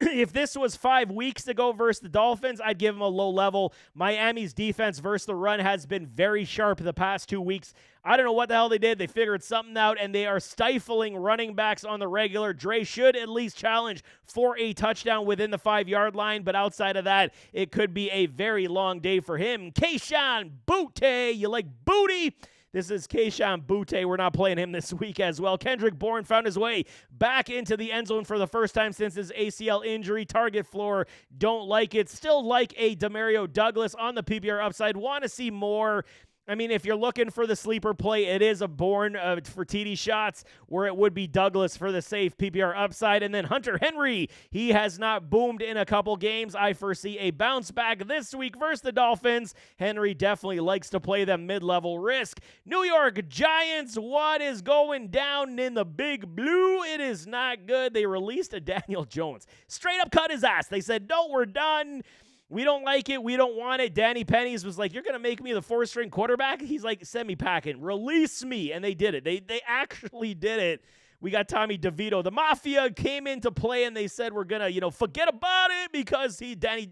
If this was 5 weeks ago versus the Dolphins, I'd give him a low level. Miami's defense versus the run has been very sharp the past 2 weeks. I don't know what the hell they did. They figured something out, and they are stifling running backs on the regular. Dre should at least challenge for a touchdown within the 5-yard line, but outside of that, it could be a very long day for him. Kayshon Boutte, you like booty? This is Kayshon Boutte. We're not playing him this week as well. Kendrick Bourne found his way back into the end zone for the first time since his ACL injury. Target floor, don't like it. Still like a Demario Douglas on the PPR upside. Want to see more. I mean, if you're looking for the sleeper play, it is a Bourne for TD shots, where it would be Douglas for the safe PPR upside. And then Hunter Henry, he has not boomed in a couple games. I foresee a bounce back this week versus the Dolphins. Henry definitely likes to play them mid-level risk. New York Giants, what is going down in the big blue? It is not good. They released a Daniel Jones. Straight up cut his ass. They said, no, we're done. We don't like it. We don't want it. Danny Pennies was like, you're going to make me the 4th-string quarterback? He's like, send me packing. Release me. And they did it. They actually did it. We got Tommy DeVito. The Mafia came into play, and they said we're going to, forget about it because Tommy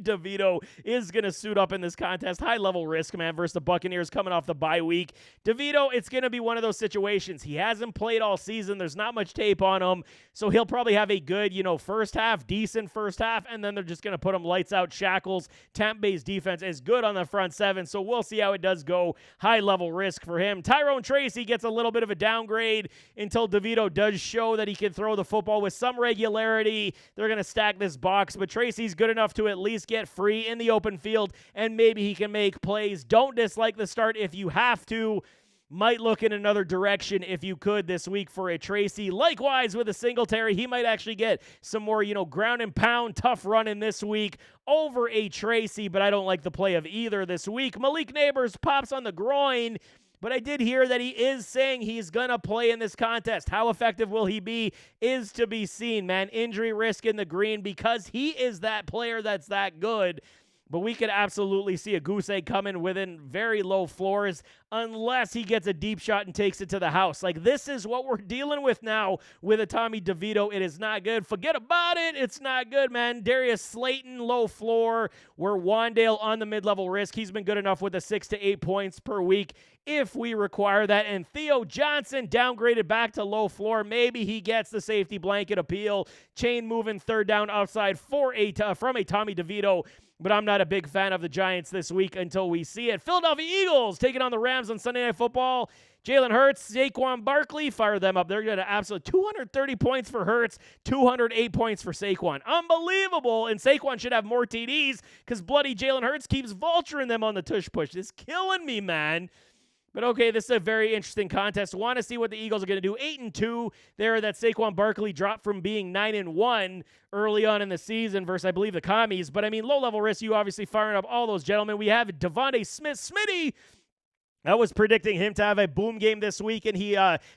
DeVito is going to suit up in this contest. High-level risk, man, versus the Buccaneers coming off the bye week. DeVito, it's going to be one of those situations. He hasn't played all season. There's not much tape on him, so he'll probably have a good, first half, decent first half, and then they're just going to put him lights out. Shackles, Tampa Bay's defense is good on the front seven, so we'll see how it does go. High-level risk for him. Tyrone Tracy gets a little bit of a downgrade until DeVito does show that he can throw the football with some regularity. They're going to stack this box, but Tracy's good enough to at least get free in the open field, and maybe he can make plays. Don't dislike the start if you have to. Might look in another direction if you could this week for a Tracy. Likewise with a Singletary, he might actually get some more, ground and pound, tough running this week over a Tracy, but I don't like the play of either this week. Malik Neighbors pops on the groin, but I did hear that he is saying he's going to play in this contest. How effective will he be is to be seen, man. Injury risk in the green because he is that player that's that good. But we could absolutely see a goose egg coming within very low floors unless he gets a deep shot and takes it to the house. Like, this is what we're dealing with now with a Tommy DeVito. It is not good. Forget about it. It's not good, man. Darius Slayton, low floor. We're Wandale on the mid-level risk. He's been good enough with the 6 to 8 points per week if we require that. And Theo Johnson downgraded back to low floor. Maybe he gets the safety blanket appeal. Chain moving third down outside from a Tommy DeVito. but I'm not a big fan of the Giants this week until we see it. Philadelphia Eagles taking on the Rams on Sunday Night Football. Jalen Hurts, Saquon Barkley, fire them up. They're going to absolutely 230 points for Hurts, 208 points for Saquon. Unbelievable. And Saquon should have more TDs because bloody Jalen Hurts keeps vulturing them on the tush push. It's killing me, man. But okay, this is a very interesting contest. Want to see what the Eagles are going to do. 8-2 there. That Saquon Barkley dropped from being 9-1 early on in the season versus, I believe, the Commies. But, I mean, low-level risk, you obviously firing up all those gentlemen. We have Devontae Smith, Smitty. I was predicting him to have a boom game this week, and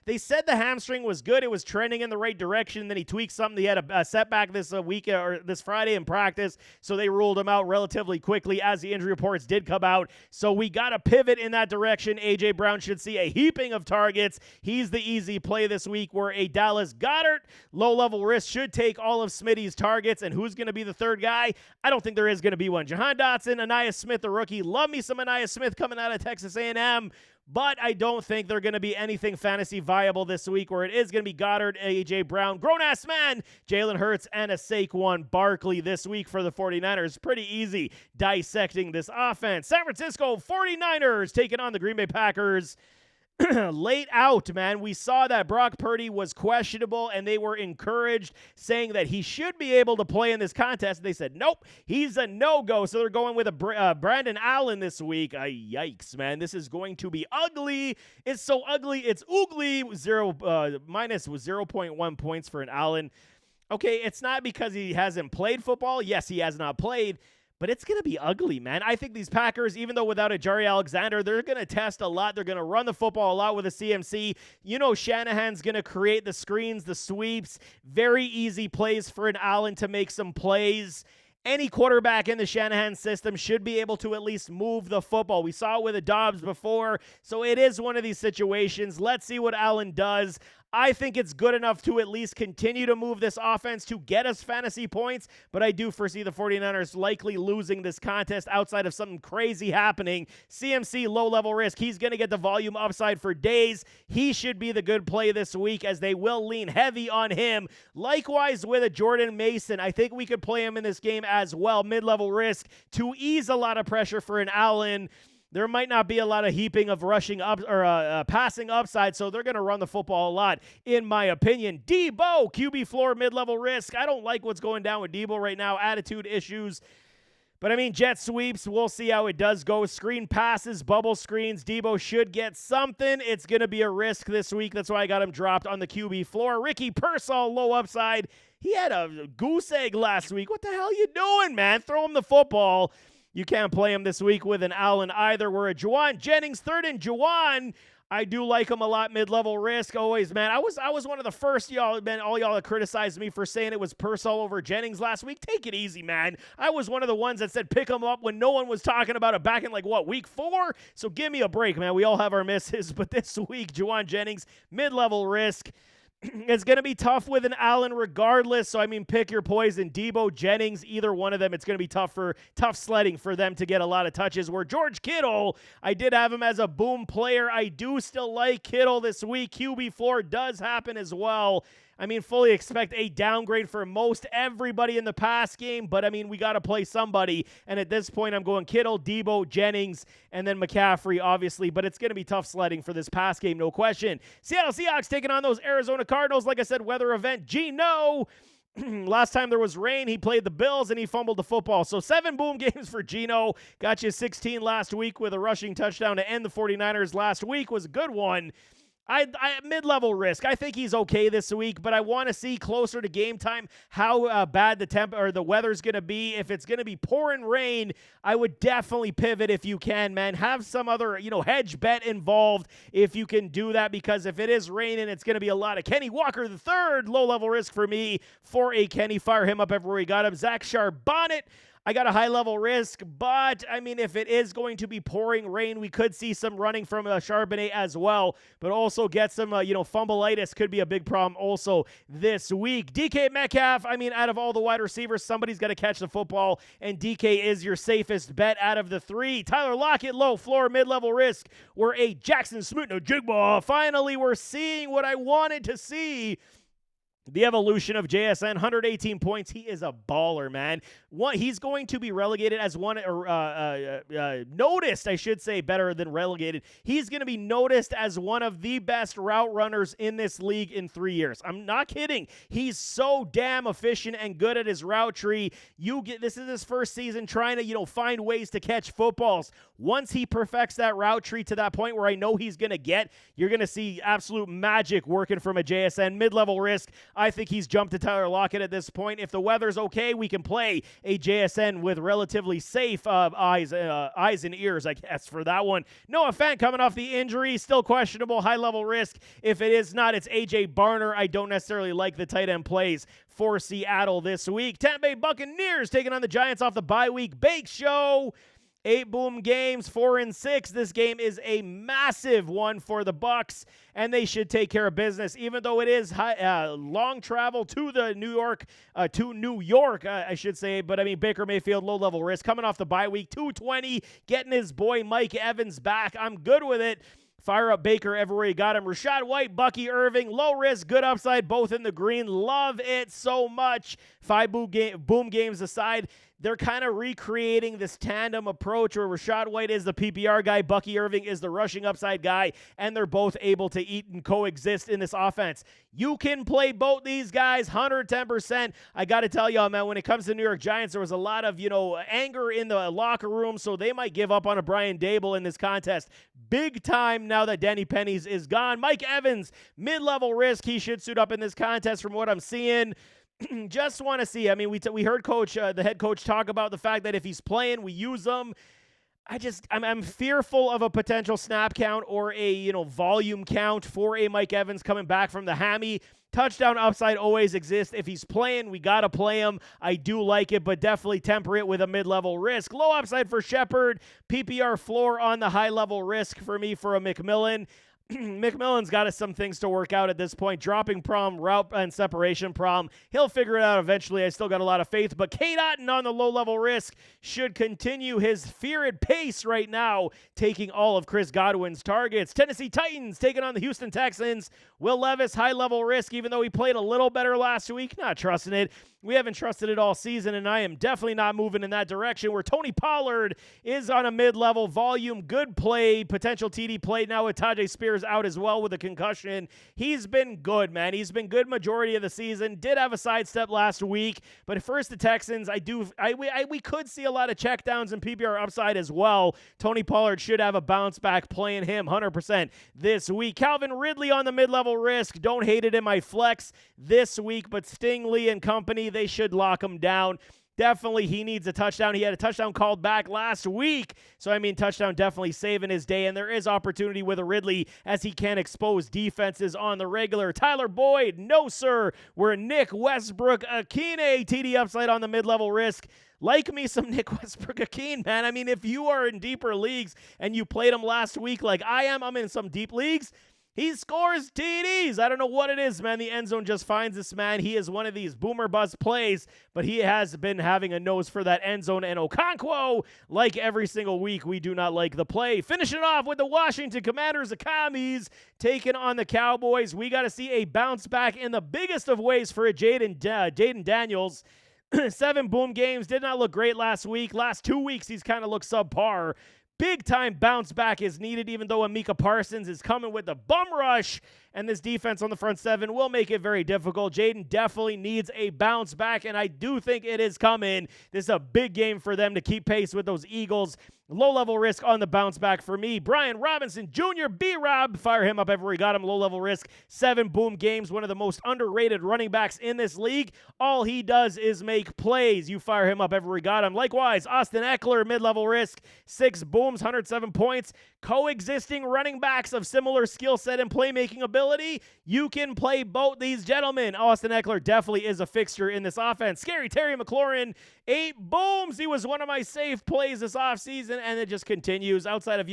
they said the hamstring was good. It was trending in the right direction. Then he tweaked something. He had a setback this week or this Friday in practice, so they ruled him out relatively quickly as the injury reports did come out. So we got to pivot in that direction. A.J. Brown should see a heaping of targets. He's the easy play this week, where a Dallas Goedert, low-level risk, should take all of Smitty's targets. And who's going to be the third guy? I don't think there is going to be one. Jahan Dotson, Aniyah Smith, the rookie. Love me some Aniyah Smith coming out of Texas A&M. But I don't think they're going to be anything fantasy viable this week, where it is going to be Goddard, A.J. Brown, grown-ass man, Jalen Hurts, and a Saquon Barkley this week for the 49ers. Pretty easy dissecting this offense. San Francisco 49ers taking on the Green Bay Packers. Late out, man. We saw that Brock Purdy was questionable, and they were encouraged, saying that he should be able to play in this contest. They said, nope, he's a no-go. So they're going with a Brandon Allen this week. Yikes, man. This is going to be ugly. It's so ugly. It's oogly. Minus 0.1 points for an Allen. Okay, it's not because he hasn't played football. Yes, he has not played. But it's going to be ugly, man. I think these Packers, even though without a Jari Alexander, they're going to test a lot. They're going to run the football a lot with a CMC. You know, Shanahan's going to create the screens, the sweeps, very easy plays for an Allen to make some plays. Any quarterback in the Shanahan system should be able to at least move the football. We saw it with a Dobbs before, so it is one of these situations. Let's see what Allen does. I think it's good enough to at least continue to move this offense to get us fantasy points, but I do foresee the 49ers likely losing this contest outside of something crazy happening. CMC, low-level risk. He's going to get the volume upside for days. He should be the good play this week, as they will lean heavy on him. Likewise with a Jordan Mason. I think we could play him in this game as well. Mid-level risk to ease a lot of pressure for an Allen. There might not be a lot of heaping of rushing up or passing upside, so they're going to run the football a lot, in my opinion. Debo, QB floor, mid-level risk. I don't like what's going down with Debo right now. Attitude issues. But, I mean, jet sweeps, we'll see how it does go. Screen passes, bubble screens. Debo should get something. It's going to be a risk this week. That's why I got him dropped on the QB floor. Ricky Pearsall, low upside. He had a goose egg last week. What the hell you doing, man? Throw him the football. You can't play him this week with an Allen either. We're a Juwan Jennings, third and Juwan. I do like him a lot, mid-level risk. Always, man. I was one of the first y'all, man, all y'all that criticized me for saying it was Pearsall over Jennings last week. Take it easy, man. I was one of the ones that said pick him up when no one was talking about it back in, week 4? So give me a break, man. We all have our misses. But this week, Juwan Jennings, mid-level risk. It's going to be tough with an Allen regardless. So, I mean, pick your poison. Debo, Jennings, either one of them. It's going to be tough sledding for them to get a lot of touches. Where George Kittle, I did have him as a boom player. I do still like Kittle this week. QB floor does happen as well. I mean, fully expect a downgrade for most everybody in the pass game, but I mean, we got to play somebody. And at this point, I'm going Kittle, Debo, Jennings, and then McCaffrey, obviously. But it's going to be tough sledding for this pass game, no question. Seattle Seahawks taking on those Arizona Cardinals. Like I said, weather event. Geno. Last time there was rain, he played the Bills and he fumbled the football. So 7 boom games for Geno. Got you 16 last week with a rushing touchdown to end the 49ers last week. Was a good one. I mid-level risk. I think he's okay this week, but I want to see closer to game time how bad the weather's going to be. If it's going to be pouring rain, I would definitely pivot if you can, man. Have some other, hedge bet involved if you can do that, because if it is raining, it's going to be a lot of Kenny Walker the third. Low-level risk for me for a Kenny. Fire him up everywhere you got him. Zach Charbonnet. I got a high-level risk, but, I mean, if it is going to be pouring rain, we could see some running from Charbonnet as well, but also get some, fumbleitis could be a big problem also this week. DK Metcalf, I mean, out of all the wide receivers, somebody's got to catch the football, and DK is your safest bet out of the 3. Tyler Lockett, low floor, mid-level risk. We're a Jackson Smoot-No-Jigba. Finally, we're seeing what I wanted to see. The evolution of JSN, 118 points. He is a baller, man. He's going to be relegated as one, noticed, I should say, better than relegated. He's going to be noticed as one of the best route runners in this league in 3 years. I'm not kidding. He's so damn efficient and good at his route tree. This is his first season trying to, find ways to catch footballs. Once he perfects that route tree to that point where I know he's going to get, you're going to see absolute magic working from a JSN. Mid-level risk. I think he's jumped to Tyler Lockett at this point. If the weather's okay, we can play a JSN with relatively safe eyes and ears, I guess, for that one. Noah Fant coming off the injury, still questionable, high-level risk. If it is not, it's A.J. Barner. I don't necessarily like the tight end plays for Seattle this week. Tampa Bay Buccaneers taking on the Giants off the bye week. Bake Show. 8 boom games, 4-6. This game is a massive one for the Bucs, and they should take care of business, even though it is long travel to New York, I should say. But, Baker Mayfield, low-level risk. Coming off the bye week, 220, getting his boy Mike Evans back. I'm good with it. Fire up Baker everywhere you got him. Rashad White, Bucky Irving, low risk, good upside, both in the green. Love it so much. 5 boom games aside, they're kind of recreating this tandem approach where Rashad White is the PPR guy, Bucky Irving is the rushing upside guy, and they're both able to eat and coexist in this offense. You can play both these guys 110%. I got to tell y'all, man, when it comes to the New York Giants, there was a lot of, anger in the locker room, so they might give up on a Brian Dable in this contest. Big time now that Danny Pennies is gone. Mike Evans, mid-level risk. He should suit up in this contest from what I'm seeing. Just want to see. We heard the head coach talk about the fact that if he's playing, we use him. I'm fearful of a potential snap count or a, volume count for a Mike Evans coming back from the hammy. Touchdown upside always exists. If he's playing, we got to play him. I do like it, but definitely temper it with a mid-level risk. Low upside for Shepard. PPR floor on the high-level risk for me for a McMillan. McMillan's got some things to work out at this point. Dropping problem, route and separation problem. He'll figure it out eventually. I still got a lot of faith. But Kate Otten on the low-level risk should continue his feared pace right now, taking all of Chris Godwin's targets. Tennessee Titans taking on the Houston Texans. Will Levis, high-level risk, even though he played a little better last week. Not trusting it. We haven't trusted it all season, and I am definitely not moving in that direction, where Tony Pollard is on a mid-level volume. Good play, potential TD play now with Tajay Spears out as well with a concussion. He's been good, man. He's been good majority of the season. Did have a sidestep last week, but first the Texans, we could see a lot of checkdowns and PPR upside as well. Tony Pollard should have a bounce back playing him 100% this week. Calvin Ridley on the mid-level risk. Don't hate it in my flex this week, but Stingley and company, they should lock him down. Definitely, he needs a touchdown. He had a touchdown called back last week. So, touchdown definitely saving his day. And there is opportunity with a Ridley as he can expose defenses on the regular. Tyler Boyd, no, sir. We're Nick Westbrook Akine, TD upside on the mid-level risk. Like me some Nick Westbrook Akine, man. If you are in deeper leagues and you played him last week like I am, I'm in some deep leagues. He scores TDs. I don't know what it is, man. The end zone just finds this man. He is one of these boomer bust plays, but he has been having a nose for that end zone. And Okonkwo, like every single week, we do not like the play. Finishing off with the Washington Commanders, the Commies, taking on the Cowboys. We got to see a bounce back in the biggest of ways for Jaden Daniels. 7 boom games. Did not look great last week. Last 2 weeks, he's kind of looked subpar. Big-time bounce back is needed, even though Amika Parsons is coming with the bum rush, and this defense on the front 7 will make it very difficult. Jaden definitely needs a bounce back, and I do think it is coming. This is a big game for them to keep pace with those Eagles. Low-level risk on the bounce back for me. Brian Robinson Jr., B-Rob, fire him up everywhere he got him. Low-level risk, 7 boom games, one of the most underrated running backs in this league. All he does is make plays. You fire him up everywhere he got him. Likewise, Austin Eckler, mid-level risk, 6 booms, 107 points. Coexisting running backs of similar skill set and playmaking ability. You can play both these gentlemen. Austin Eckler definitely is a fixture in this offense. Scary Terry McLaurin, 8 booms. He was one of my safe plays this offseason, and it just continues. Outside of,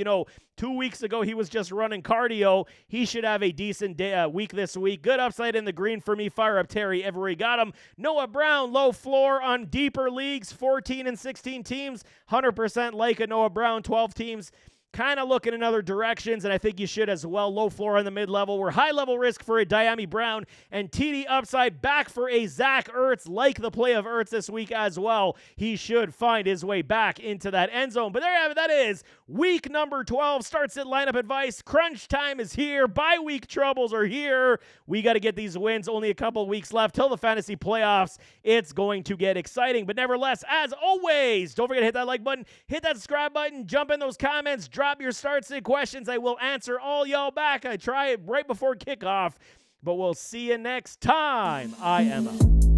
2 weeks ago, he was just running cardio. He should have a decent week this week. Good upside in the green for me. Fire up Terry everywhere he got him. Noah Brown, low floor on deeper leagues, 14 and 16 teams. 100% like a Noah Brown, 12 teams. kind of looking in other directions, and I think you should as well. Low floor on the mid-level. We're high-level risk for a Diami Brown, and TD upside back for a Zach Ertz. Like the play of Ertz this week as well. He should find his way back into that end zone. But there you have it. That is week number 12. Starts at lineup advice. Crunch time is here. Bye week troubles are here. We got to get these wins. Only a couple weeks left till the fantasy playoffs. It's going to get exciting. But nevertheless, as always, don't forget to hit that like button, hit that subscribe button, jump in those comments, drop your start sit questions. I will answer all y'all back. I try it right before kickoff. But we'll see you next time. I am out.